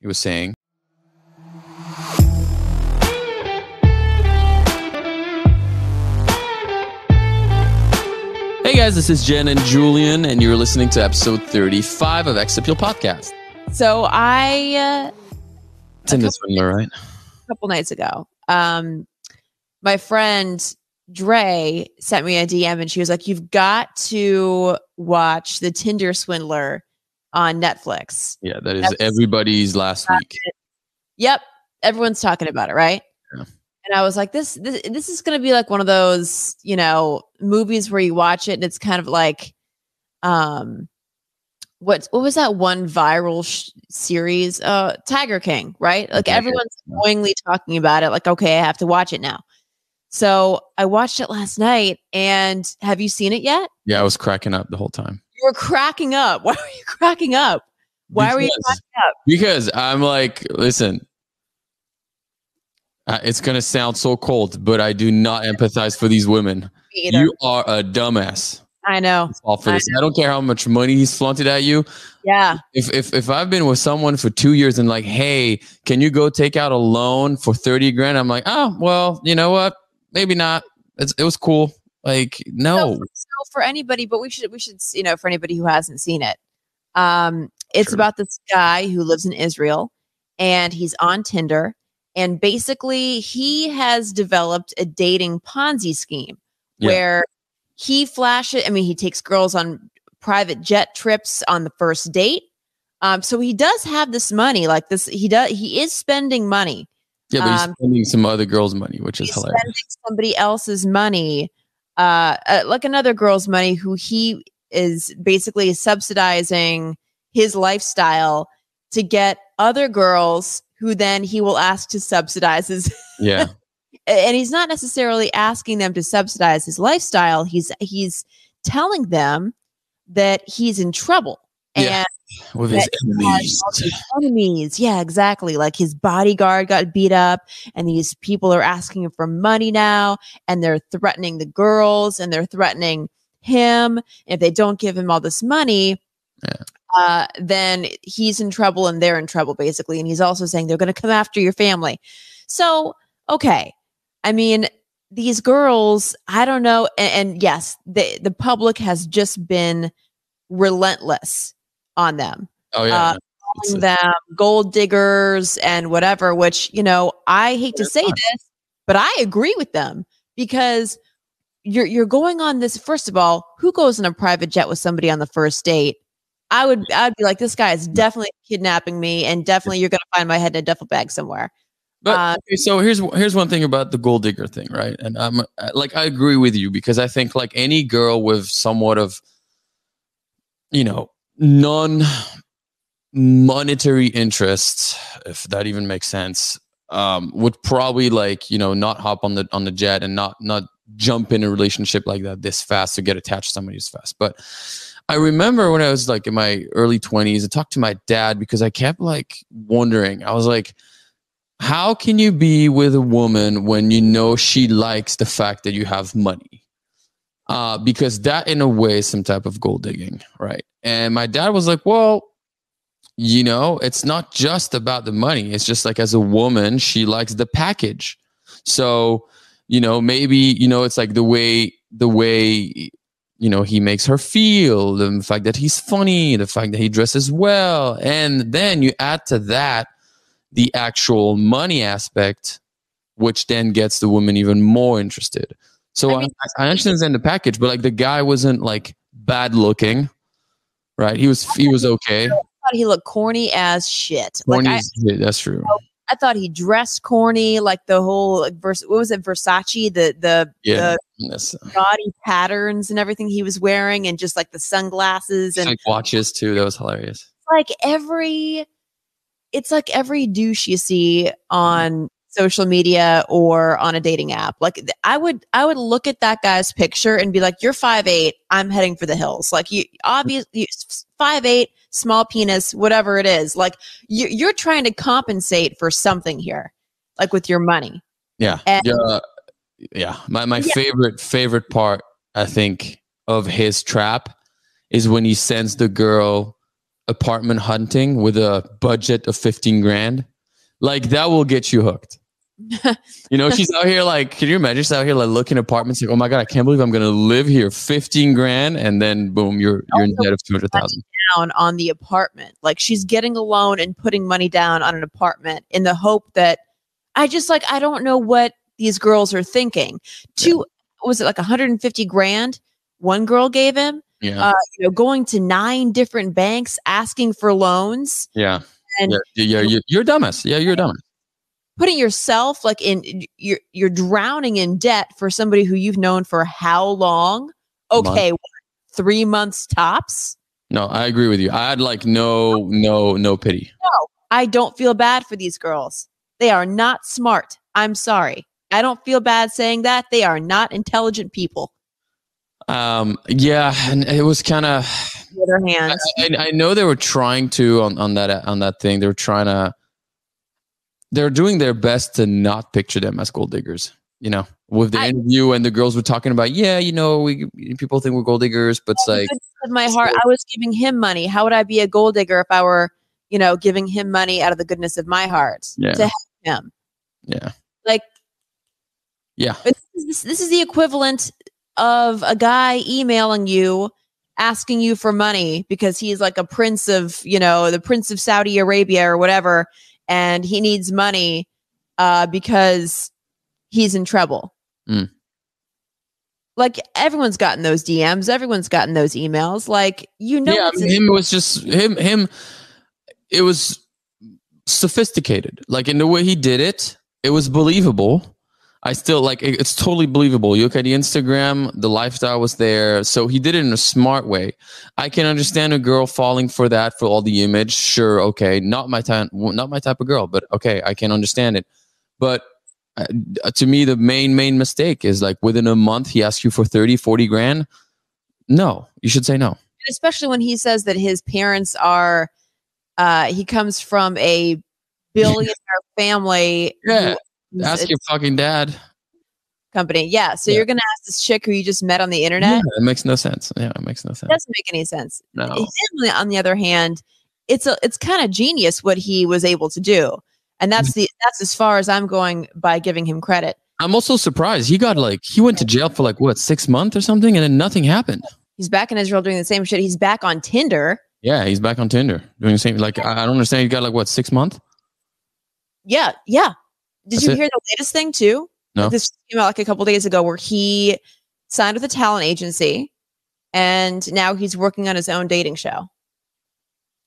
he was saying. Hey guys, this is Jenn and Julien, and you're listening to episode 35 of X Appeal Podcast. So Tinder Swindler, right? A couple nights ago, my friend Dre sent me a DM and she was like, "You've got to watch the Tinder Swindler on Netflix." Yeah, that is everybody's last week. Yep, everyone's talking about it, right? Yeah. And I was like, this is going to be like one of those, movies where you watch it and it's kind of like, what was that one viral series? Tiger King, right? Like everyone's annoyingly talking about it. Like, okay, I have to watch it now. So I watched it last night. And have you seen it yet? Yeah, I was cracking up the whole time. You were cracking up. Why were you cracking up? Were you cracking up? Because I'm like, listen. It's going to sound so cold, but I do not empathize for these women. You are a dumbass. I know. I don't care how much money he's flaunted at you. Yeah. If I've been with someone for 2 years and like, hey, can you go take out a loan for 30 grand? I'm like, oh, well, you know what? Maybe not. It was cool. Like, no. So for anybody, but we should, for anybody who hasn't seen it, it's about this guy who lives in Israel and he's on Tinder. And basically, he has developed a dating Ponzi scheme where he flashes. I mean, he takes girls on private jet trips on the first date. So he does have this money like this. He is spending money. Yeah, but he's spending some other girl's money, which is hilarious. Spending somebody else's money, like another girl's money, who he is basically subsidizing his lifestyle to get other girls who then he will ask to subsidize his. Yeah. And he's not necessarily asking them to subsidize his lifestyle. He's telling them that he's in trouble. Yeah. And with his enemies. Yeah, exactly. Like his bodyguard got beat up and these people are asking him for money now and they're threatening the girls and they're threatening him. If they don't give him all this money, then he's in trouble and they're in trouble, basically. And he's also saying they're going to come after your family. So, okay. I mean, these girls, I don't know. And yes, the public has just been relentless on them. Oh, yeah. Calling them gold diggers and whatever, which, I hate to say this, but I agree with them because you're going on this. First of all, who goes in a private jet with somebody on the first date? I'd be like, this guy is definitely kidnapping me, and definitely you're going to find my head in a duffel bag somewhere. But okay, so here's one thing about the gold digger thing, right? And I agree with you because I think like any girl with somewhat of, non-monetary interests, if that even makes sense, would probably not hop on the jet and not jump in a relationship like that this fast to get attached to somebody this fast. But I remember when I was like in my early 20s, I talked to my dad because I kept like wondering. I was like, how can you be with a woman when she likes the fact that you have money? Because that in a way is some type of gold digging, right? And my dad was like, well, it's not just about the money. It's just like as a woman, she likes the package. So, maybe, it's like the way he makes her feel, the fact that he's funny, the fact that he dresses well. And then you add to that the actual money aspect, which then gets the woman even more interested. So I understand the package, but like the guy wasn't like bad looking, right? He was okay. I thought he looked corny as shit. That's true. I thought he dressed corny, like the whole what was it, Versace, the gaudy patterns and everything he was wearing, and just like the sunglasses and like watches too. That was hilarious. It's like every douche you see on social media or on a dating app. Like I would look at that guy's picture and be like, "You're 5'8", I'm heading for the hills." Like you obviously 5'8", small penis, whatever it is. Like you're trying to compensate for something here, like with your money. Yeah. My favorite part, I think, of his trap is when he sends the girl apartment hunting with a budget of 15 grand, like that will get you hooked. She's out here like, can you imagine? She's out here like looking at apartments like, oh my God, I can't believe I'm going to live here. 15 grand. And then boom, you're in debt of 200,000 down on the apartment. Like she's getting a loan and putting money down on an apartment in the hope that I don't know what these girls are thinking. Was it like 150 grand? One girl gave him, going to 9 different banks, asking for loans. Yeah. And you're a dumbass. Yeah. You're a dumbass. Putting yourself like you're drowning in debt for somebody who you've known for how long? Okay, 3 months tops. No, I agree with you. I had like no pity. No, I don't feel bad for these girls. They are not smart. I'm sorry. I don't feel bad saying that. They are not intelligent people. Yeah, and it was kind of. On the other hand, I know they were trying to on that thing. They were trying to. They're doing their best to not picture them as gold diggers, with the interview, and the girls were talking about, people think we're gold diggers, but it's like, of my heart, I was giving him money. How would I be a gold digger if I were, giving him money out of the goodness of my heart to help him? Yeah. Like, yeah. This is the equivalent of a guy emailing you, asking you for money because he's like a prince of, the prince of Saudi Arabia or whatever. And he needs money because he's in trouble. Mm. Like everyone's gotten those DMs, everyone's gotten those emails. Like him was just him. It was sophisticated. Like in the way he did it, it was believable. I still like it's totally believable. You look at the Instagram, the lifestyle was there. So he did it in a smart way. I can understand a girl falling for that for all the image. Sure, okay, not my type of girl, but okay, I can understand it. But to me, the main mistake is like within a month, he asks you for 30-40 grand. No, you should say no. Especially when he says that his parents are, he comes from a billionaire family. Yeah. Ask your fucking dad. Company. Yeah. So you're going to ask this chick who you just met on the internet? Yeah, it makes no sense. Yeah, it makes no sense. It doesn't make any sense. No. Him, on the other hand, it's kind of genius what he was able to do. And that's as far as I'm going by giving him credit. I'm also surprised. He went to jail for 6 months or something, and then nothing happened. He's back in Israel doing the same shit. He's back on Tinder. Yeah, he's back on Tinder doing the same. Like, I don't understand. He got 6 months? Yeah. Did you hear the latest thing too? No. This came out a couple days ago where he signed with a talent agency and now he's working on his own dating show.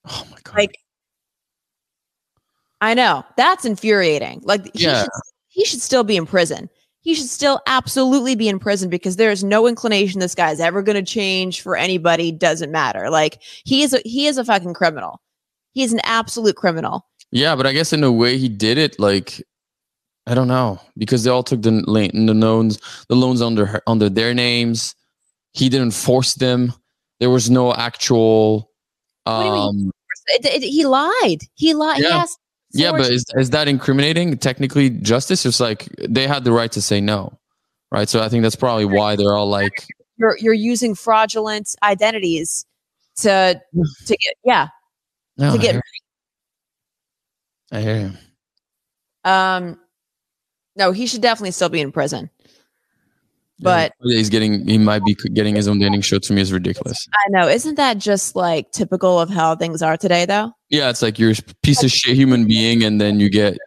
Oh my God. I know. That's infuriating. He should still be in prison. He should still absolutely be in prison because there is no inclination this guy's ever going to change for anybody. Doesn't matter. He is a fucking criminal. He is an absolute criminal. Yeah, but I guess in the way he did it, I don't know, because they all took the loans under their names. He didn't force them. There was no actual. What do you mean? He lied. Yeah. Yeah, but is that incriminating? Technically, justice is they had the right to say no, right? So I think that's probably why they're all you're using fraudulent identities to get to get money. I hear you. No, he should definitely still be in prison. But he might be getting his own dating show. To me is ridiculous. I know. Isn't that just typical of how things are today though? Yeah, it's like you're a piece of shit human being and then you get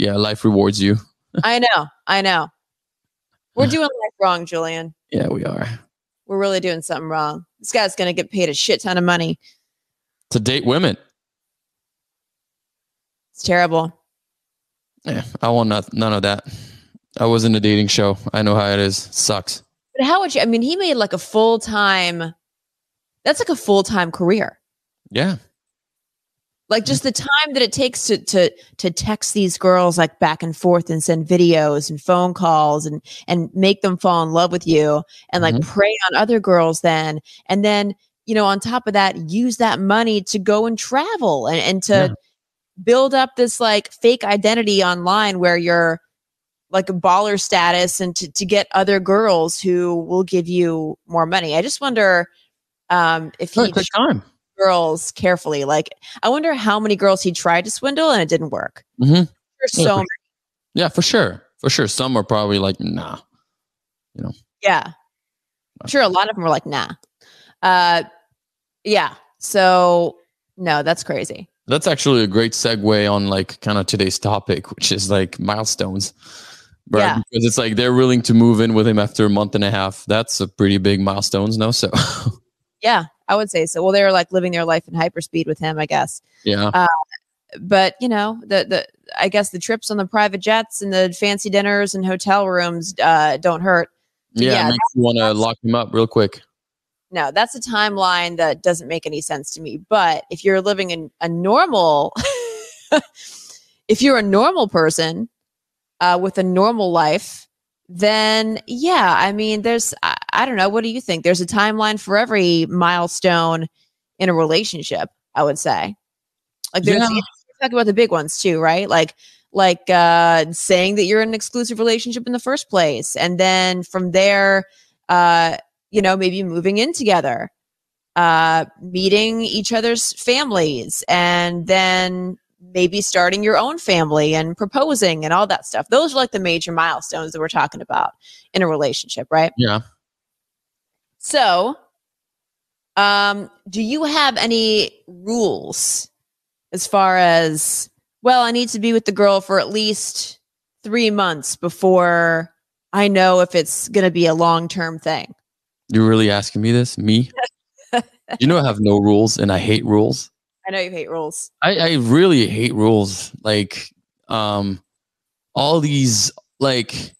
life rewards you. I know. We're doing life wrong, Julien. Yeah, we are. We're really doing something wrong. This guy's going to get paid a shit ton of money to date women. It's terrible. Yeah, I want none of that. I was in a dating show. I know how it is. Sucks. But how would you? I mean, he made a full-time. That's a full-time career. Yeah. Just the time that it takes to text these girls back and forth and send videos and phone calls and make them fall in love with you and prey on other girls then. And then, on top of that, use that money to go and travel and to build up this fake identity online where you're a baller status and to get other girls who will give you more money. I just wonder if he quick time. girls carefully. Like, I wonder how many girls he tried to swindle and it didn't work. Mm-hmm. There's so many. Yeah, for sure. For sure. Some are probably like, nah, you know. Yeah. I'm sure a lot of them were like, nah. Yeah. So no, that's crazy. That's actually a great segue on like kind of today's topic, which is like milestones. Right. Yeah. Because it's like they're willing to move in with him after a month and a half. That's a pretty big milestones, no? So yeah, I would say so. Well, they were like living their life in hyperspeed with him, I guess. yeah. But you know, I guess the trips on the private jets and the fancy dinners and hotel rooms don't hurt. But Yeah, it makes you want to lock him up real quick. No, that's a timeline that doesn't make any sense to me. But if you're living in a normal, if you're a normal person with a normal life, then yeah, I mean, I don't know. What do you think? There's a timeline for every milestone in a relationship, I would say. Like there's talk about the big ones too, right? Like saying that you're in an exclusive relationship in the first place. And then from there, you know, maybe moving in together, meeting each other's families, and then maybe starting your own family and proposing and all that stuff. Those are like the major milestones that we're talking about in a relationship, right? Yeah. So, do you have any rules as far as, well, I need to be with the girl for at least 3 months before I know if it's going to be a long-term thing? You're really asking me this? Me? You know I have no rules and I hate rules. I know you hate rules. I really hate rules. Like all these like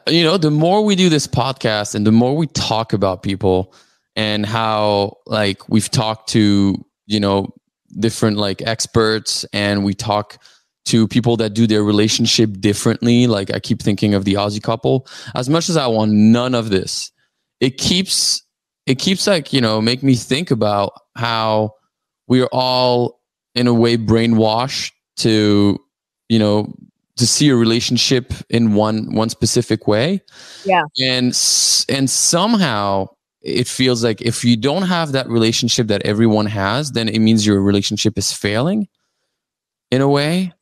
you know, the more we do this podcast and the more we talk about people and how like we've talked to, you know, different like experts, and we talk to people that do their relationship differently. Like I keep thinking of the Aussie couple. As much as I want none of this, it keeps like, you know, make me think about how we are all in a way brainwashed to, you know, to see a relationship in one specific way. Yeah. And somehow it feels like if you don't have that relationship that everyone has, then it means your relationship is failing in a way.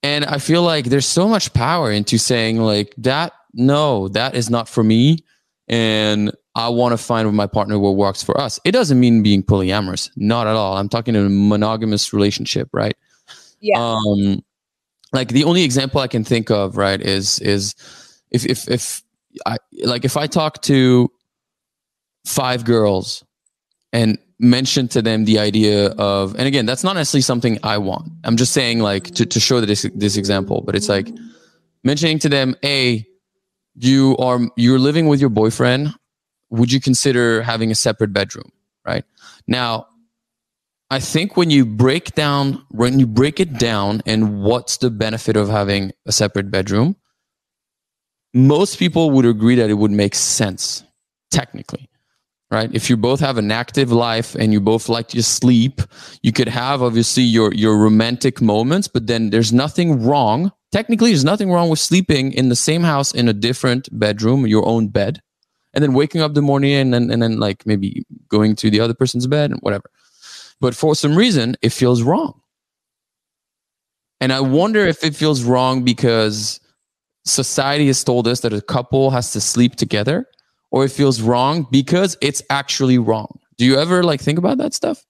And I feel like there's so much power into saying like that, no, that is not for me. And I want to find with my partner what works for us. It doesn't mean being polyamorous. Not at all. I'm talking in a monogamous relationship, right? Yeah. Like the only example I can think of, right, is if I talk to 5 girls and mention to them the idea of, and again, that's not necessarily something I want. I'm just saying like to show this example, but it's like mentioning to them, hey, you're living with your boyfriend. Would you consider having a separate bedroom? Right now, I think when you break it down and what's the benefit of having a separate bedroom, most people would agree that it would make sense technically, right? If you both have an active life and you both like to sleep, you could have obviously your romantic moments, but then there's nothing wrong. Technically, there's nothing wrong with sleeping in the same house in a different bedroom, your own bed, and then waking up the morning and then like maybe going to the other person's bed and whatever. But for some reason, it feels wrong. And I wonder if it feels wrong because society has told us that a couple has to sleep together, or it feels wrong because it's actually wrong. Do you ever like think about that stuff?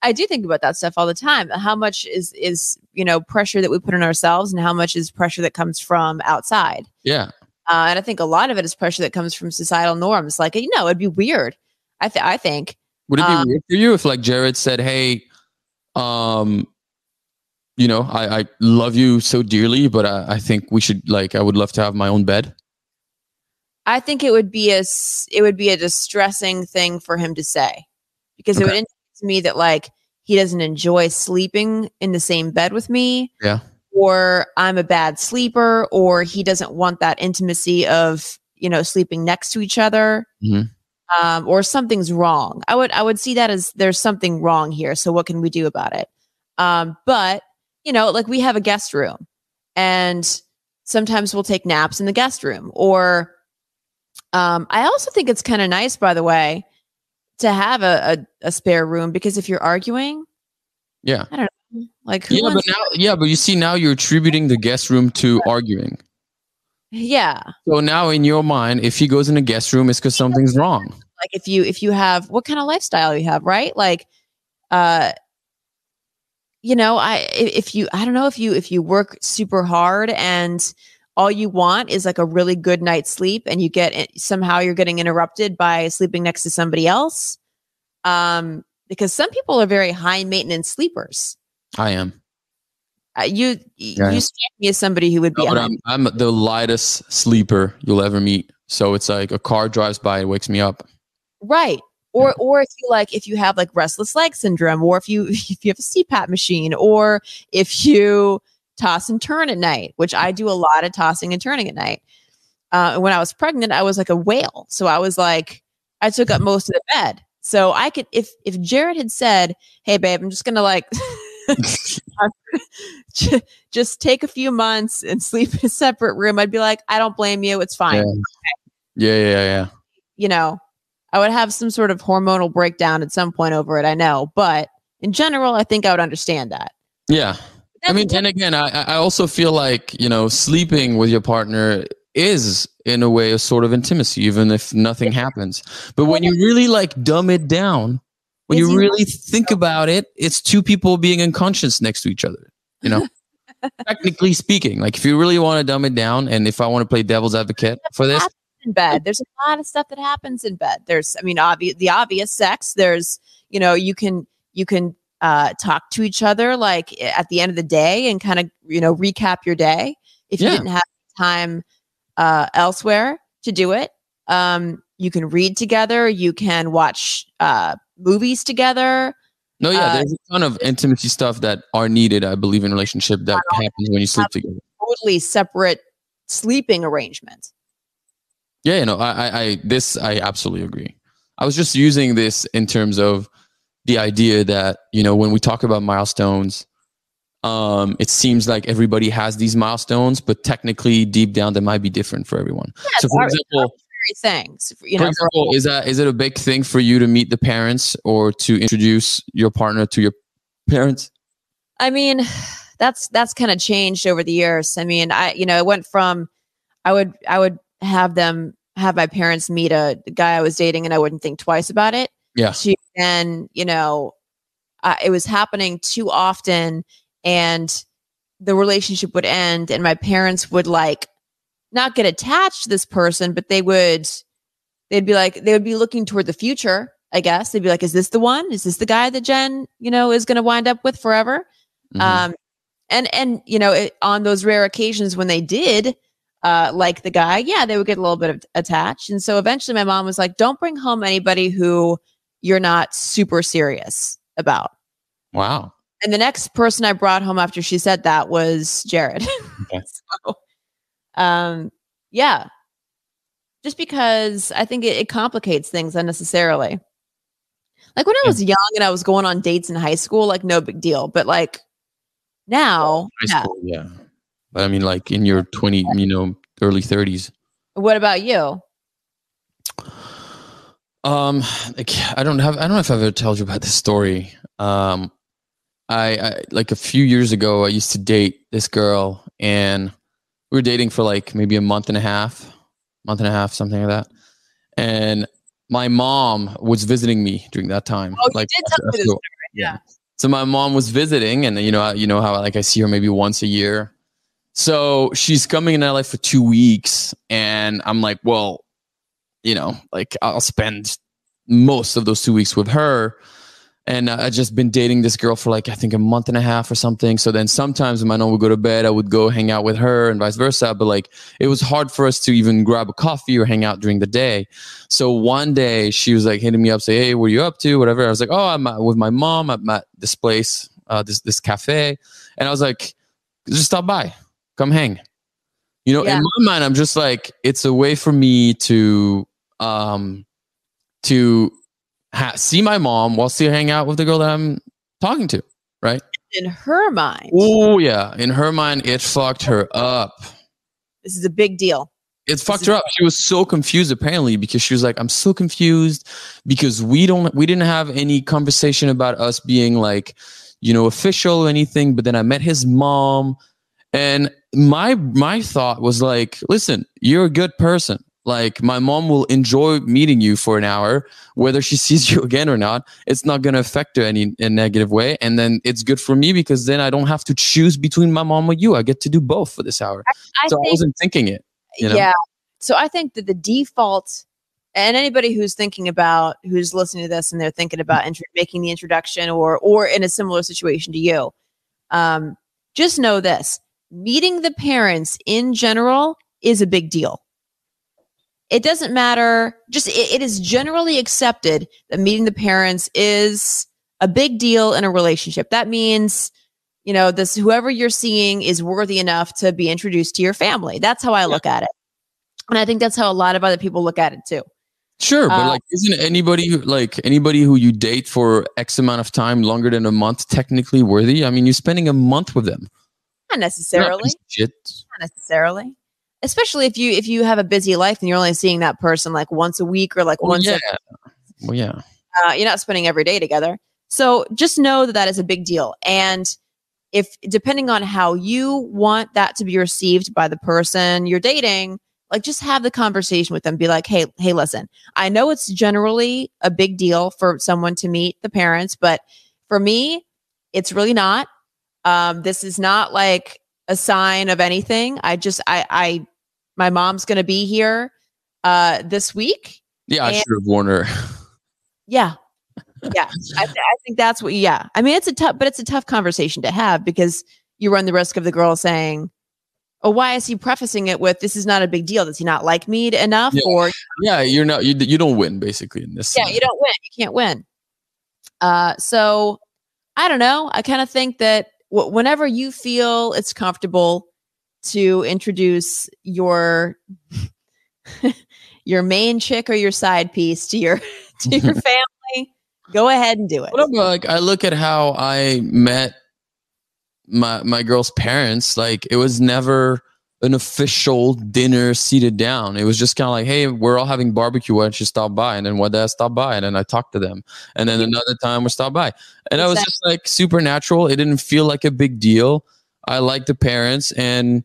I do think about that stuff all the time. How much is you know, pressure that we put on ourselves, and how much is pressure that comes from outside? Yeah. And I think a lot of it is pressure that comes from societal norms. Like, you know, it'd be weird. I think. Would it be weird for you if like Jared said, hey, you know, I love you so dearly, but I think we should like, I would love to have my own bed? I think it would be a distressing thing for him to say, because it would indicate to me that like he doesn't enjoy sleeping in the same bed with me. Yeah. Or I'm a bad sleeper, or he doesn't want that intimacy of, you know, sleeping next to each other. Mm-hmm. Or something's wrong. I would see that as there's something wrong here. So what can we do about it? But you know, like we have a guest room, and sometimes we'll take naps in the guest room. Or I also think it's kind of nice, by the way, to have a spare room, because if you're arguing, Yeah. I don't know, like who Yeah, but wants now, but you see, now you're attributing the guest room to arguing. yeah. So now in your mind, if he goes in a guest room, it's because something's wrong. Like if you have what kind of lifestyle you have, right? Like you know, I don't know, if you work super hard and all you want is like a really good night's sleep, and you get somehow you're getting interrupted by sleeping next to somebody else. Because some people are very high maintenance sleepers. I am. You strike me as somebody who would be. No, but I'm the lightest sleeper you'll ever meet. So it's like a car drives by, it wakes me up. Right. Or if you have like restless leg syndrome, or if you have a CPAP machine, or if you toss and turn at night, which I do a lot of tossing and turning at night. When I was pregnant, I was like a whale. So I was like, I took up most of the bed. So I could, if Jared had said, "Hey babe, I'm just going to like just take a few months and sleep in a separate room," I'd be like, "I don't blame you. It's fine." Yeah. You know, I would have some sort of hormonal breakdown at some point over it, I know. But in general, I think I would understand that. Yeah. I mean, and again, I also feel like, you know, sleeping with your partner is in a way a sort of intimacy, even if nothing happens. But when you really like dumb it down, when you really think about it, it's two people being unconscious next to each other, you know, technically speaking. Like if you really want to dumb it down, and if I want to play devil's advocate for this, in bed, there's a lot of stuff that happens in bed. There's, I mean, the obvious sex. There's, you know, you can talk to each other like at the end of the day and kind of, you know, recap your day if you didn't have time elsewhere to do it. You can read together. You can watch movies together. No, yeah, there's a ton of intimacy stuff that are needed, I believe, in a relationship that happens when you sleep together. Totally separate sleeping arrangements. Yeah, you know, I absolutely agree. I was just using this in terms of the idea that, you know, when we talk about milestones, it seems like everybody has these milestones, but technically deep down they might be different for everyone. Yeah, so for example, things, you know, for example, is it a big thing for you to meet the parents or to introduce your partner to your parents? I mean, that's kind of changed over the years. I mean, it went from I would have my parents meet the guy I was dating and I wouldn't think twice about it. Yeah. To then, you know, it was happening too often and the relationship would end and my parents would like not get attached to this person, but they would be looking toward the future, I guess. They'd be like, is this the one? Is this the guy that Jen, you know, is going to wind up with forever? Mm-hmm. And you know, on those rare occasions when they did, like the guy, yeah, they would get a little bit of attached. And so eventually my mom was like, don't bring home anybody who you're not super serious about. Wow. And the next person I brought home after she said that was Jared. Okay. So, yeah, just because I think it complicates things unnecessarily. Like when I was young and I was going on dates in high school, like no big deal. But like now, high school, yeah. But I mean, like in your early 30s. What about you? Like, I don't know if I've ever told you about this story. I like a few years ago, I used to date this girl, and we were dating for like maybe a month and a half, something like that. And my mom was visiting me during that time. Oh, like, you did tell me this story. Yeah. So my mom was visiting, and you know how like I see her maybe once a year. So she's coming in LA for 2 weeks, and I'm like, well, you know, like I'll spend most of those 2 weeks with her. And I just been dating this girl for like, I think a month and a half or something. So then sometimes when my mom would go to bed, I would go hang out with her and vice versa. But like, it was hard for us to even grab a coffee or hang out during the day. So one day she was like hitting me up, say, hey, what are you up to? Whatever. I was like, oh, I'm with my mom. I'm at this place, this cafe. And I was like, just stop by, come hang. You know, in my mind, I'm just like, it's a way for me to see my mom while still hang out with the girl that I'm talking to, right? In her mind. Oh, yeah. In her mind, it fucked her up. This is a big deal. It fucked her up. She was so confused apparently because she was like, I'm so confused because we didn't have any conversation about us being like, official or anything. But then I met his mom, and my thought was like, listen, you're a good person. Like, my mom will enjoy meeting you for an hour, whether she sees you again or not. It's not going to affect her in a negative way. And then it's good for me because then I don't have to choose between my mom or you. I get to do both for this hour. I wasn't thinking it. Yeah. So I think that the default, and anybody who's listening to this and they're thinking about making the introduction or in a similar situation to you, just know this: meeting the parents in general is a big deal. It doesn't matter. It is generally accepted that meeting the parents is a big deal in a relationship. That means, whoever you're seeing is worthy enough to be introduced to your family. That's how I look at it. And I think that's how a lot of other people look at it too. Sure, but isn't anybody who you date for X amount of time, longer than a month, technically worthy? I mean, you're spending a month with them. Not necessarily. Not necessarily. Especially if you have a busy life and you're only seeing that person like once a week or like once. Yeah. Well, yeah. You're not spending every day together. So just know that is a big deal. And if depending on how you want that to be received by the person you're dating, like just have the conversation with them. Be like, hey, listen, I know it's generally a big deal for someone to meet the parents, but for me, it's really not. This is not like a sign of anything. My mom's going to be here this week. Yeah, I should have warned her. Yeah. Yeah. I think that's what, yeah. I mean, it's a tough conversation to have because you run the risk of the girl saying, oh, why is he prefacing it with, this is not a big deal? Does he not like me enough? Yeah. Or you don't win basically in this. Yeah, you don't win. You can't win. So I don't know. I kind of think that whenever you feel it's comfortable to introduce your main chick or your side piece to your family, go ahead and do it. What about, like, I look at how I met my girl's parents. Like, it was never an official dinner seated down. It was just kind of like, hey, we're all having barbecue, why don't you stop by? And then one day I stopped by and then I talked to them, and then another time we stopped by, and I was just like supernatural. It didn't feel like a big deal. I like the parents, and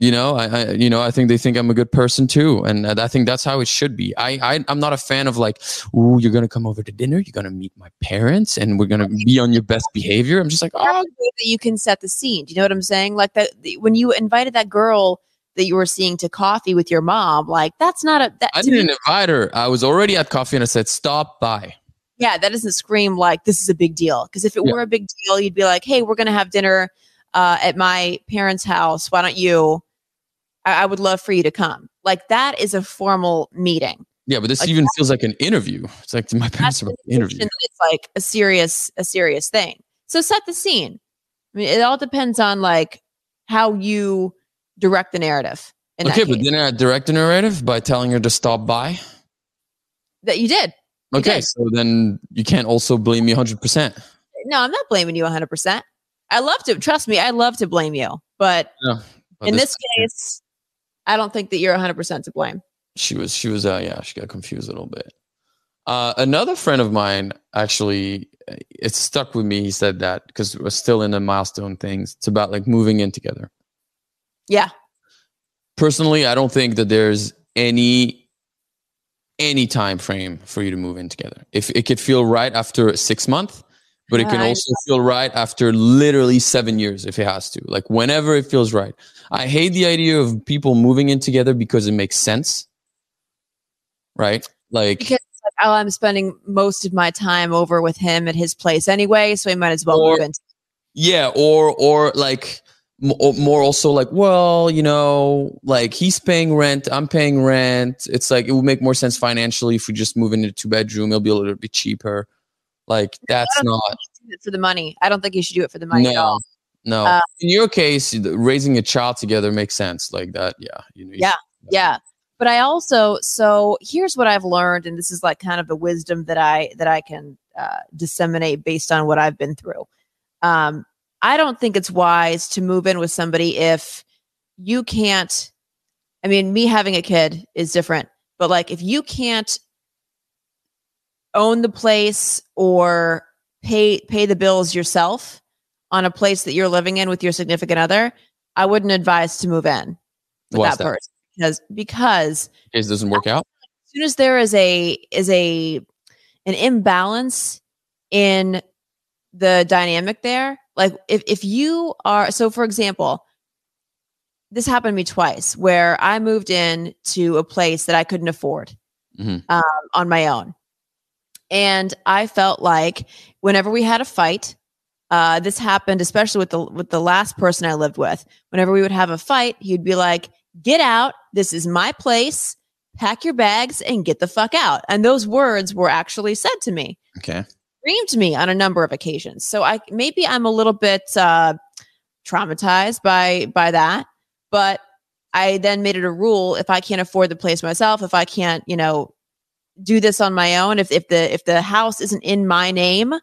I think they think I'm a good person too. And I think that's how it should be. I'm not a fan of like, ooh, you're going to come over to dinner, you're going to meet my parents, and we're going to be on your best behavior. I'm just like, that you can set the scene. Do you know what I'm saying? Like that, when you invited that girl that you were seeing to coffee with your mom, like that's not I didn't invite her. I was already at coffee and I said, stop by. Yeah, that doesn't scream like this is a big deal. Because if it were a big deal, you'd be like, hey, we're going to have dinner at my parents' house. Why don't you? I would love for you to come. Like that is a formal meeting. Yeah, but this even feels like an interview. It's like my parents are about to interview. It's like a serious thing. So set the scene. I mean, it all depends on like how you direct the narrative. Okay, but then I direct the narrative by telling her to stop by. That you did. Okay, so then you can't also blame me 100%. No, I'm not blaming you 100%. I love to, trust me, I love to blame you. But in this case, I don't think that you're 100% to blame. She got confused a little bit. Another friend of mine, actually, it stuck with me. He said that because we're still in the milestone things. It's about like moving in together. Yeah. Personally, I don't think that there's any time frame for you to move in together. If it could feel right after 6 months, but it can also feel right after literally 7 years if it has to. Like whenever it feels right. I hate the idea of people moving in together because it makes sense. Right? Like, because I'm spending most of my time over with him at his place anyway, so he might as well move in. Yeah, or like more also like, well, like he's paying rent, I'm paying rent. It's like it would make more sense financially if we just move into a 2-bedroom. It'll be a little bit cheaper. Like that's not do it for the money. I don't think you should do it for the money at all. No. In your case, raising a child together makes sense like that. Yeah. Yeah. But I also, so here's what I've learned, and this is like kind of the wisdom that I can disseminate based on what I've been through. I don't think it's wise to move in with somebody if you can't I mean, me having a kid is different, but like if you can't own the place or pay the bills yourself on a place that you're living in with your significant other, I wouldn't advise to move in with Why's that that? person because In case it doesn't work out. as soon as there is an imbalance in the dynamic there, like if you are, so for example, this happened to me twice where I moved in to a place that I couldn't afford on my own. And I felt like whenever we had a fight, this happened especially with the last person I lived with. Whenever we would have a fight, he'd be like, "Get out. This is my place. Pack your bags and get the fuck out." And those words were actually said to me. Okay. Screamed me on a number of occasions. So I'm a little bit traumatized by that, but I then made it a rule: if I can't afford the place myself, if I can't, do this on my own, if the house isn't in my name,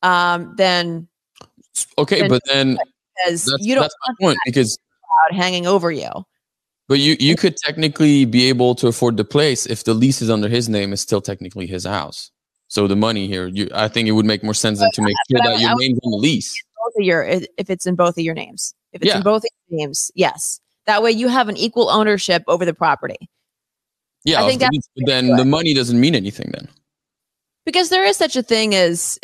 then okay, but then because you don't that's my point, because cloud hanging over you. but you could technically be able to afford the place if the lease is under his name. It's still technically his house. So the money here, I think it would make more sense than to make sure that your name's on the lease. If it's in both of your names, if it's in both of your names, yes. That way you have an equal ownership over the property. Yeah, I think then the money doesn't mean anything then. Because there is such a thing as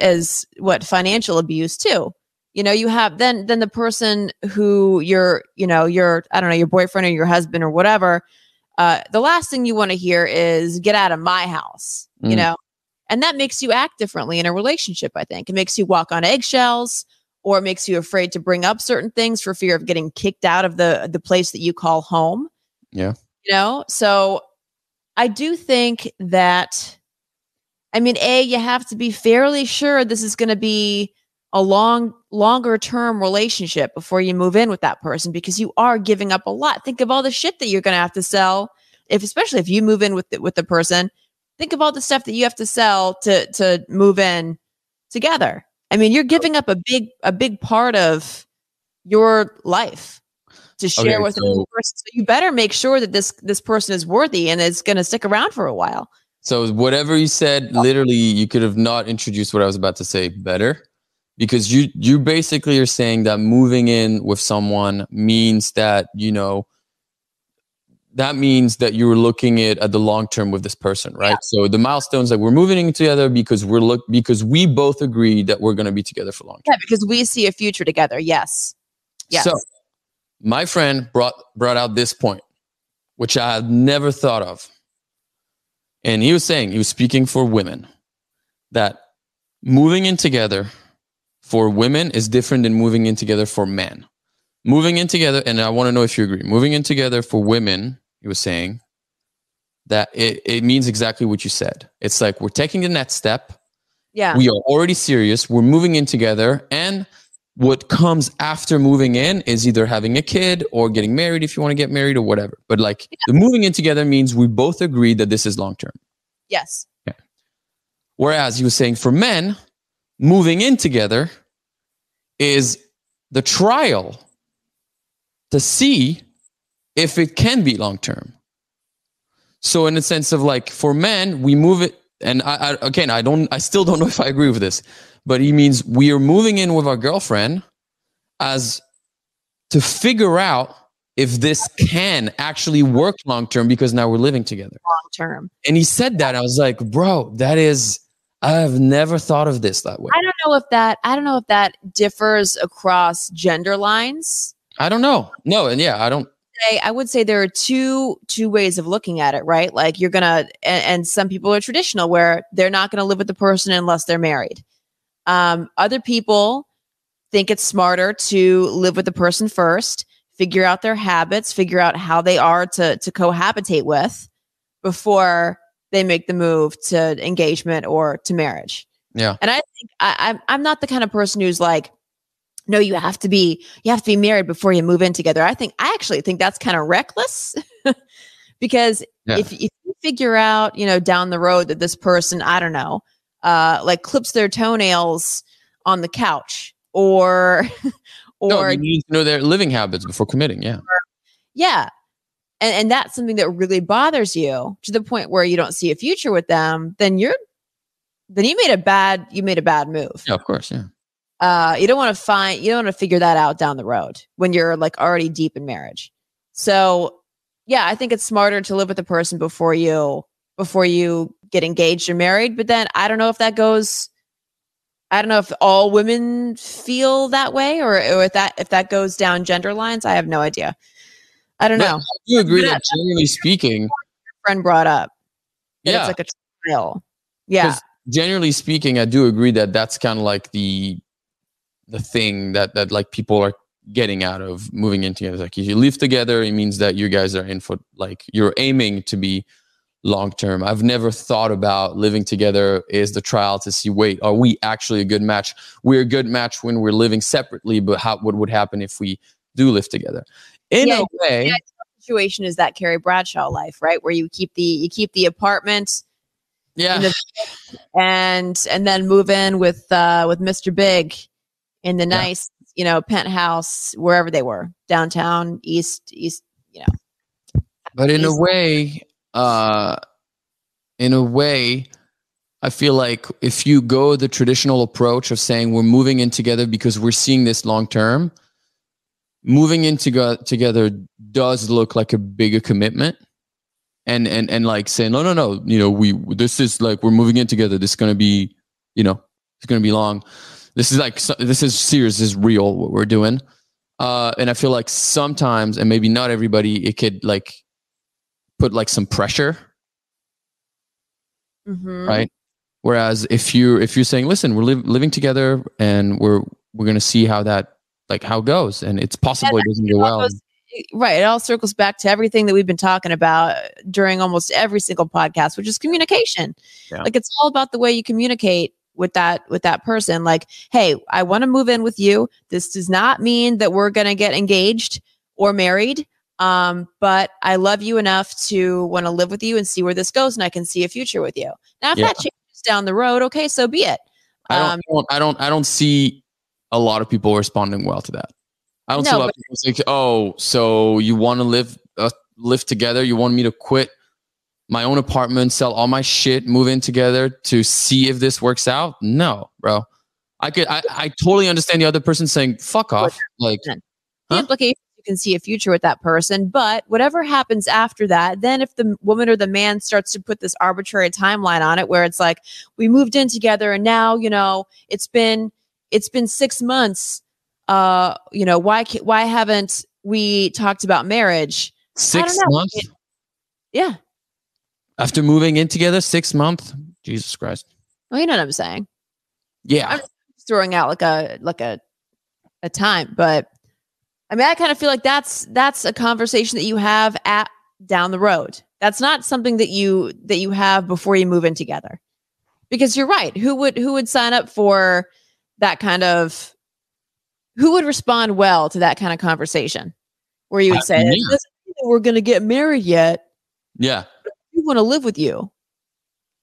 financial abuse too. You have then the person who your I don't know, your boyfriend or your husband or whatever. The last thing you want to hear is "get out of my house," and that makes you act differently in a relationship. I think it makes you walk on eggshells, or it makes you afraid to bring up certain things for fear of getting kicked out of the place that you call home. Yeah. So I do think that, I mean, you have to be fairly sure this is going to be a longer term relationship before you move in with that person, because you are giving up a lot. Think of all the shit that you're going to have to sell, especially if you move in with the person. Think of all the stuff that you have to sell to move in together. I mean, you're giving up a big part of your life to share with another person. So you better make sure that this person is worthy and is going to stick around for a while. So whatever you said, literally, you could have not introduced what I was about to say better, because you basically are saying that moving in with someone means that, that means that you're looking at the long term with this person, right? Yeah. So the milestones that we're moving in together because we both agree that we're going to be together for long term. Yeah, because we see a future together. Yes. So my friend brought out this point, which I had never thought of. And he was speaking for women, that moving in together for women is different than moving in together for men. Moving in together, and I want to know if you agree, moving in together for women, he was saying that it means exactly what you said. It's like we're taking the next step. Yeah. We are already serious. We're moving in together. And what comes after moving in is either having a kid or getting married if you want to get married or whatever. But the moving in together means we both agree that this is long term. Yes. Okay. Whereas he was saying for men, moving in together is the trial to see if it can be long term. So in the sense of for men, we move it. And I still don't know if I agree with this, but he means we are moving in with our girlfriend as to figure out if this can actually work long term, because now we're living together long term. And he said that, I was like, bro, I've never thought of this that way. I don't know if that differs across gender lines. I don't know. No, and yeah, I would say there are two ways of looking at it, right? Like you're gonna, and some people are traditional where they're not gonna live with the person unless they're married. Other people think it's smarter to live with the person first, figure out their habits, figure out how they are to cohabitate with before they make the move to engagement or to marriage. Yeah. And I think I'm not the kind of person who's like, no, you have to be married before you move in together. I actually think that's kind of reckless because if you figure out, down the road that this person, I don't know, clips their toenails on the couch or you need to know their living habits before committing. Yeah. Yeah. and that's something that really bothers you to the point where you don't see a future with them, then you made a bad move. Yeah, of course. Yeah. You don't want to figure that out down the road when you're like already deep in marriage. So yeah, I think it's smarter to live with a person before you get engaged or married. But then I don't know if all women feel that way or if that goes down gender lines. I have no idea. I don't know. I do agree that generally speaking, your friend brought up that it's like a trial. Yeah. Generally speaking, I do agree that that's kind of like the thing that like people are getting out of moving in together. Like if you live together, it means that you guys are in for like you're aiming to be long term. I've never thought about living together is the trial to see, wait, are we actually a good match? We're a good match when we're living separately, but what would happen if we do live together? In a way, situation is that Carrie Bradshaw life, right? Where you keep the apartment, and then move in with Mr. Big in the nice, penthouse wherever they were, downtown, east, But in a way, I feel like if you go the traditional approach of saying we're moving in together because we're seeing this long term, moving in together does look like a bigger commitment, and like saying no, this is like we're moving in together. This is gonna be, it's gonna be long. This is serious. This is real. What we're doing, and I feel like sometimes, and maybe not everybody, it could like put like some pressure, right? Whereas if you're saying, listen, we're living together and we're gonna see how that how it goes, and it's possible it doesn't go well. Right. It all circles back to everything that we've been talking about during almost every single podcast, which is communication. Yeah. Like it's all about the way you communicate with that person. Like, hey, I want to move in with you. This does not mean that we're going to get engaged or married. But I love you enough to want to live with you and see where this goes. And I can see a future with you. Now, if that changes down the road, okay, so be it. I don't see a lot of people responding well to that. I don't see a lot of people say, oh, so you want to live together? You want me to quit my own apartment, sell all my shit, move in together to see if this works out? No, bro. I totally understand the other person saying, fuck off. Like, the implication, you can see a future with that person, but whatever happens after that, then if the woman or the man starts to put this arbitrary timeline on it, where it's like, we moved in together and now, it's been 6 months. Why haven't we talked about marriage? 6 months? Yeah. After moving in together, 6 months? Jesus Christ. Well, you know what I'm saying? Yeah. I'm just throwing out like a time, but I mean, I kind of feel like that's a conversation that you have down the road. That's not something that you have before you move in together. Because you're right. Who would sign up for that kind of, who would respond well to that kind of conversation where you would say, it doesn't mean that we're going to get married yet. Yeah. We want to live with you.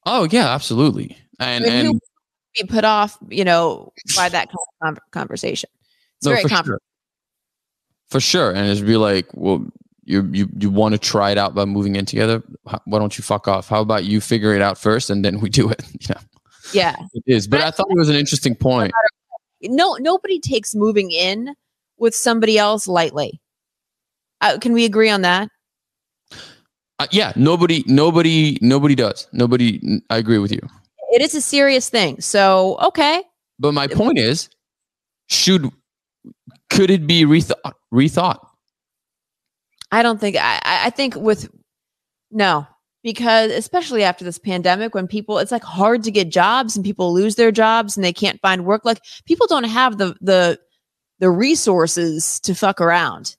Oh yeah, absolutely. And who would be put off, by that kind of conversation. It's very complicated. For sure. And it'd be like, well, you want to try it out by moving in together? Why don't you fuck off? How about you figure it out first and then we do it? Yeah. It is. But I thought it was an interesting point. No, nobody takes moving in with somebody else lightly. Can we agree on that? Yeah, nobody does. I agree with you. It is a serious thing. So, okay. But my point is, could it be rethought? I don't think, I think no, because especially after this pandemic, when it's like hard to get jobs and people lose their jobs and they can't find work. Like people don't have the resources to fuck around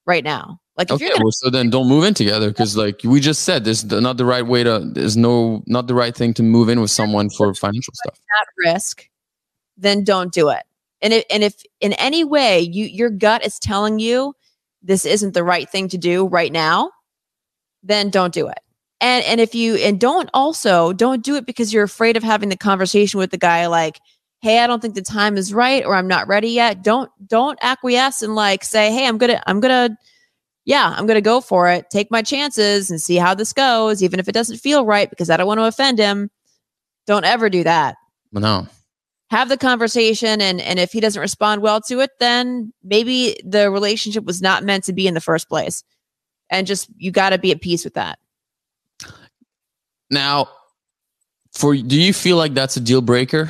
right now. Like, if so then don't move in together, because like we just said, there's not the right way not the right thing to move in with someone for financial stuff. At risk, then don't do it. And if in any way your gut is telling you this isn't the right thing to do right now, then don't do it. And don't do it because you're afraid of having the conversation with the guy like, hey, I don't think the time is right, or I'm not ready yet. Don't acquiesce and like say, hey, I'm gonna yeah, I'm going to go for it, take my chances and see how this goes, even if it doesn't feel right because I don't want to offend him. Don't ever do that. No. Have the conversation, and if he doesn't respond well to it, then maybe the relationship was not meant to be in the first place. And just, you got to be at peace with that. Now, do you feel like that's a deal breaker?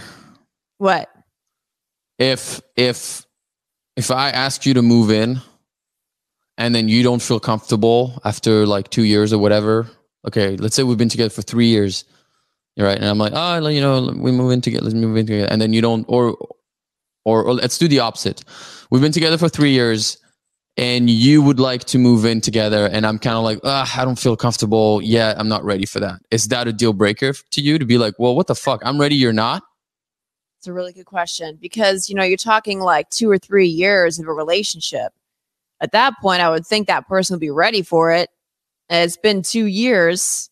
What? If I ask you to move in and then you don't feel comfortable after like 2 years or whatever, okay, let's say we've been together for 3 years. You're right. And I'm like, oh, you know, we move in together. Let's move in together. And then you don't, or let's do the opposite. We've been together for 3 years and you would like to move in together. And I'm kind of like, I don't feel comfortable. Yeah, I'm not ready for that. Is that a deal breaker to you to be like, well, what the fuck? I'm ready. You're not? It's a really good question because, you know, you're talking like 2 or 3 years of a relationship. At that point, I would think that person would be ready for it. It's been 2 years.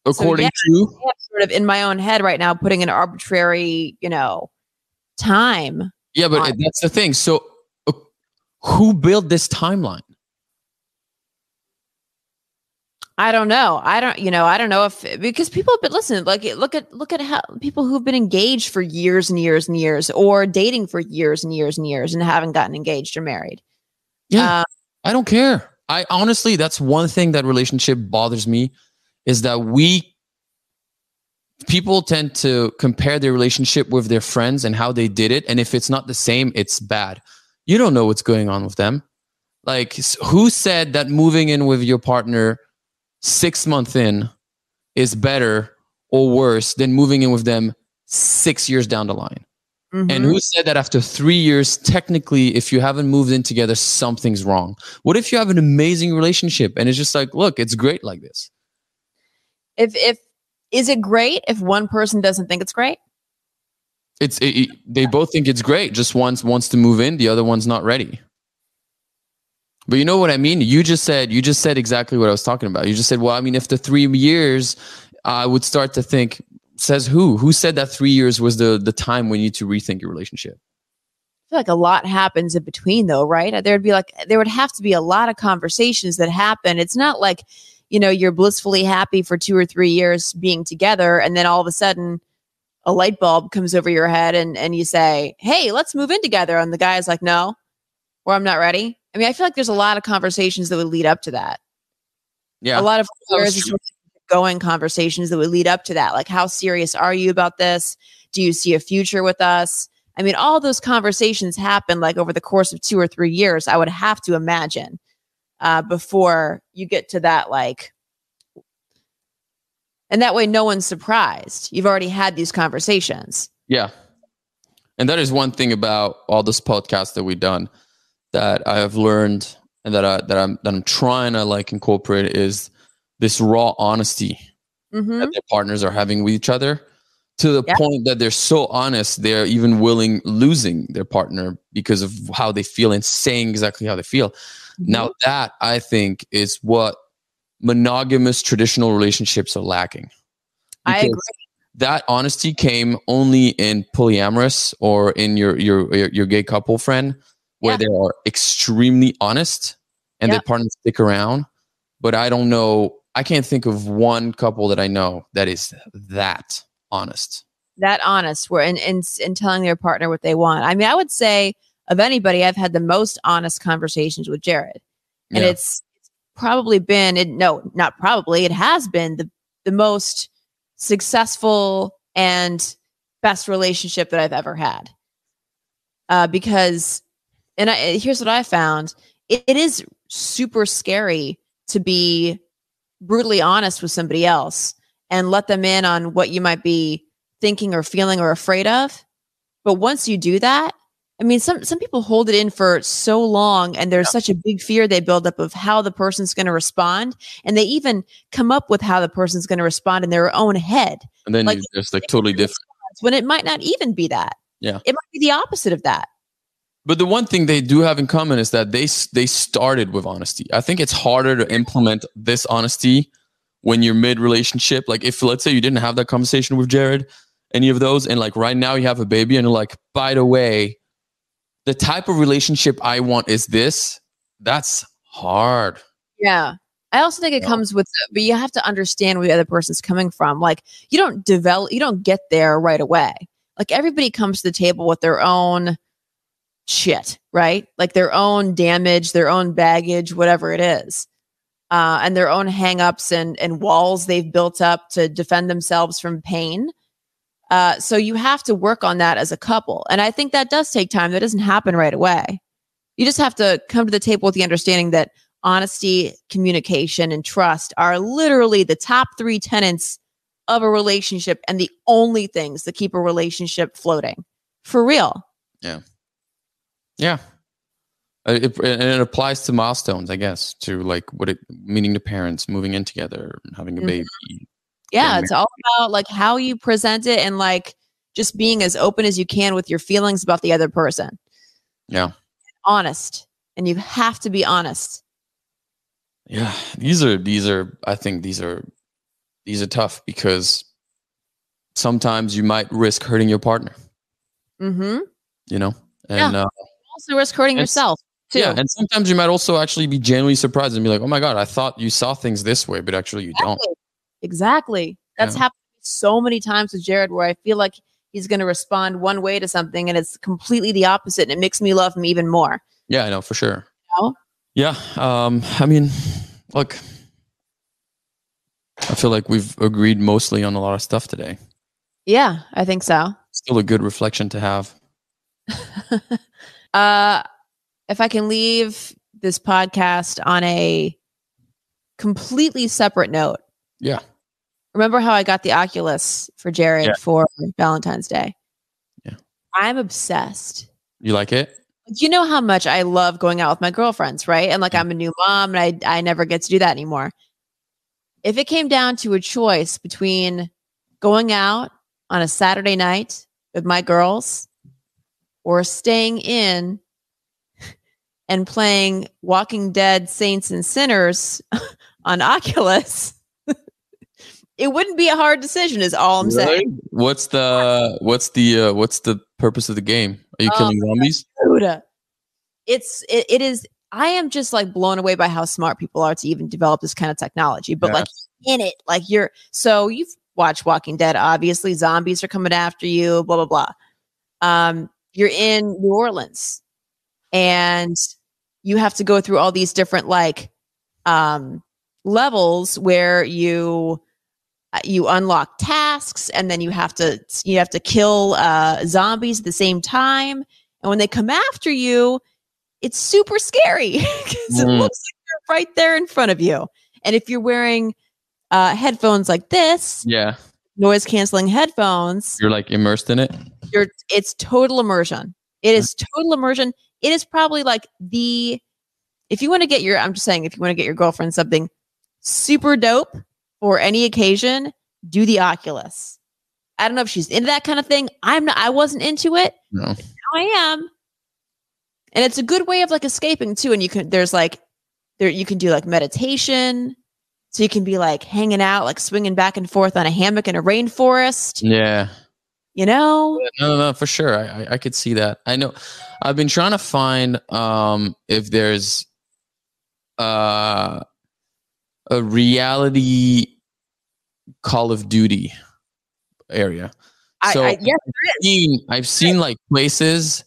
According to? I'm sort of in my own head right now, putting an arbitrary, you know, time. Yeah, but that's the thing. So who built this timeline? I don't know. I don't know if, because people have been, listen, like look at how people who've been engaged for years and years and years, or dating for years and years and years and haven't gotten engaged or married. Yeah. I don't care. I honestly, that's one thing that relationship bothers me, is that people tend to compare their relationship with their friends and how they did it. And if it's not the same, it's bad. You don't know what's going on with them. Like, who said that moving in with your partner 6 months in is better or worse than moving in with them 6 years down the line? Mm-hmm. And who said that after 3 years, technically, if you haven't moved in together, something's wrong? What if you have an amazing relationship and it's just like, look, it's great like this? Is it great if one person doesn't think it's great? They both think it's great. Just one wants to move in, the other one's not ready. But you know what I mean? You just said exactly what I was talking about. You just said, well, I mean, if the 3 years, I would start to think. Says who? Who said that 3 years was the time when you need to rethink your relationship? I feel like a lot happens in between, though, right? There would have to be a lot of conversations that happen. It's not like, you know, you're blissfully happy for 2 or 3 years being together, and then all of a sudden a light bulb comes over your head and you say, hey, let's move in together. And the guy's like, no, or I'm not ready. I mean, I feel like there's a lot of conversations that would lead up to that. Yeah. A lot of going conversations that would lead up to that. Like, how serious are you about this? Do you see a future with us? I mean, all those conversations happen like over the course of 2 or 3 years, I would have to imagine, before you get to that, like, and that way no one's surprised. You've already had these conversations. Yeah. And that is one thing about all this podcast that we've done that I have learned and that I'm trying to like incorporate is this raw honesty that their partners are having with each other, to the point that they're so honest, they're even losing their partner because of how they feel and saying exactly how they feel. Now that, I think, is what monogamous traditional relationships are lacking. I agree. That honesty came only in polyamorous or in your gay couple friend, where they are extremely honest and their partners stick around. But I don't know. I can't think of one couple that I know that is that honest. That honest, where in telling their partner what they want. I mean, I would say of anybody, I've had the most honest conversations with Jared, and it's probably been it has been the most successful and best relationship that I've ever had. Because, and here's what I found: it is super scary to be brutally honest with somebody else and let them in on what you might be thinking or feeling or afraid of. But once you do that, I mean, some people hold it in for so long, and there's such a big fear they build up of how the person's going to respond. And they even come up with how the person's going to respond in their own head. And then it's just like totally different. When it might not even be that. Yeah. It might be the opposite of that. But the one thing they do have in common is that they started with honesty. I think it's harder to implement this honesty when you're mid-relationship. Like, if, let's say, you didn't have that conversation with Jared, any of those, and like right now you have a baby and you're like, by the way, the type of relationship I want is this. That's hard. Yeah. I also think it comes with, but you have to understand where the other person's coming from. Like you don't get there right away. Like everybody comes to the table with their own shit, right? Like their own damage, their own baggage, whatever it is. And their own hangups and walls they've built up to defend themselves from pain. So you have to work on that as a couple. And I think that does take time. That doesn't happen right away. You just have to come to the table with the understanding that honesty, communication, and trust are literally the top 3 tenets of a relationship and the only things that keep a relationship floating. For real. Yeah. Yeah. It applies to milestones, I guess, to like meeting the parents, moving in together, having a baby. Yeah, it's all about like how you present it and like just being as open as you can with your feelings about the other person. Yeah. Honest. And you have to be honest. Yeah. These are I think these are tough because sometimes you might risk hurting your partner. Mm-hmm. You know? And also risk hurting yourself too. Yeah. And sometimes you might also actually be genuinely surprised and be like, oh my God, I thought you saw things this way, but actually you don't. Exactly. That's happened so many times with Jared where I feel like he's going to respond one way to something and it's completely the opposite and it makes me love him even more. Yeah, I know for sure. You know? Yeah. I mean, look, I feel like we've agreed mostly on a lot of stuff today. Yeah, I think so. Still a good reflection to have. If I can leave this podcast on a completely separate note. Yeah. Remember how I got the Oculus for Jared for Valentine's Day? Yeah. I'm obsessed. You like it? You know how much I love going out with my girlfriends, right? And like I'm a new mom and I never get to do that anymore. If it came down to a choice between going out on a Saturday night with my girls or staying in and playing Walking Dead Saints and Sinners on Oculus, it wouldn't be a hard decision is all I'm saying. What's the purpose of the game? Are you killing zombies? Dude. It is. I am just like blown away by how smart people are to even develop this kind of technology. But like in it, like you've watched Walking Dead. Obviously, zombies are coming after you. Blah blah blah. You're in New Orleans, and you have to go through all these different like levels where you unlock tasks, and then you have to kill zombies at the same time. And when they come after you, it's super scary because it looks like they're right there in front of you. And if you're wearing headphones like this, noise canceling headphones, you're like immersed in it. It's total immersion. It is total immersion. It is probably like if you want to get your girlfriend something super dope for any occasion, do the Oculus. I don't know if she's into that kind of thing. I wasn't into it. No. Now I am. And it's a good way of like escaping too. And you can do like meditation. So you can be like hanging out, like swinging back and forth on a hammock in a rainforest. Yeah. You know? No, for sure. I could see that. I know. I've been trying to find if there's a reality Call of Duty area. So yes, there is. I've seen like places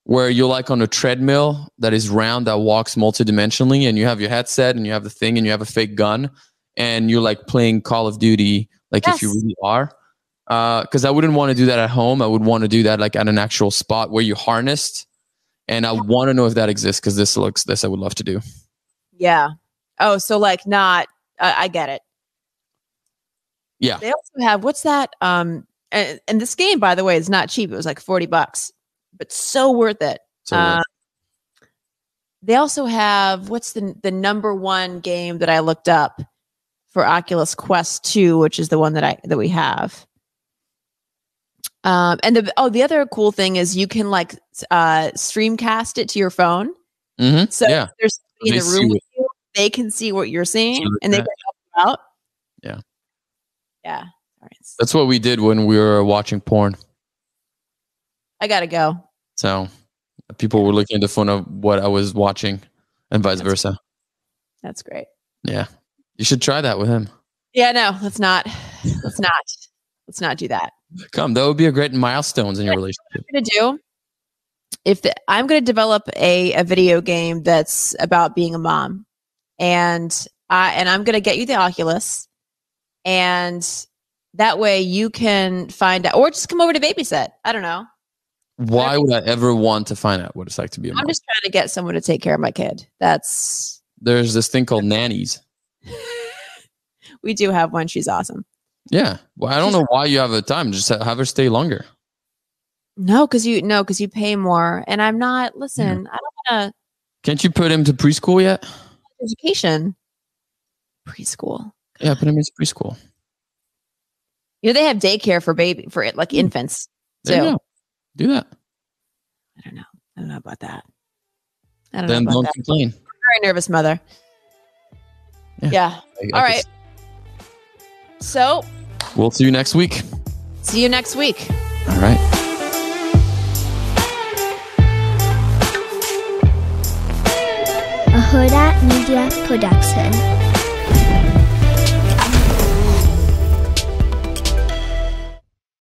where you're like on a treadmill that is round that walks multidimensionally, and you have your headset and you have the thing and you have a fake gun and you're like playing Call of Duty like if you really are. Because I wouldn't want to do that at home. I would want to do that like at an actual spot where you harnessed. And I want to know if that exists because this I would love to do. Yeah. Oh, so like not. I get it. Yeah. They also have what's that? And this game, by the way, is not cheap. It was like $40, but so worth it. They also have what's the number one game that I looked up for Oculus Quest 2, which is the one that we have. And the other cool thing is you can like streamcast it to your phone. Mm-hmm. So if there's somebody in the room with you, they can see what you're seeing and they can help you out. Yeah. Yeah. All right. That's what we did when we were watching porn. I gotta go. So people were looking at the phone of what I was watching and vice versa. That's great. Yeah. You should try that with him. Yeah, no, let's not do that. Come, that would be a great milestones in your relationship. What I'm going to do, I'm going to develop a video game that's about being a mom, and I'm going to get you the Oculus, and that way you can find out, or just come over to babysit. I don't know. Why would I ever want to find out what it's like to be a mom? I'm just trying to get someone to take care of my kid. There's this thing called nannies. We do have one. She's awesome. Yeah. Well, I don't know why you have the time. Just have her stay longer. No, because you pay more, and I'm not. Listen, I don't want to. Can't you put him to preschool yet? Education. Preschool. Yeah, put him in preschool. They have daycare for infants. There you go. Do that. I don't know about that. Then don't complain. I'm a very nervous mother. Yeah. All right. So we'll see you next week. See you next week. All right. A Huda Media Production.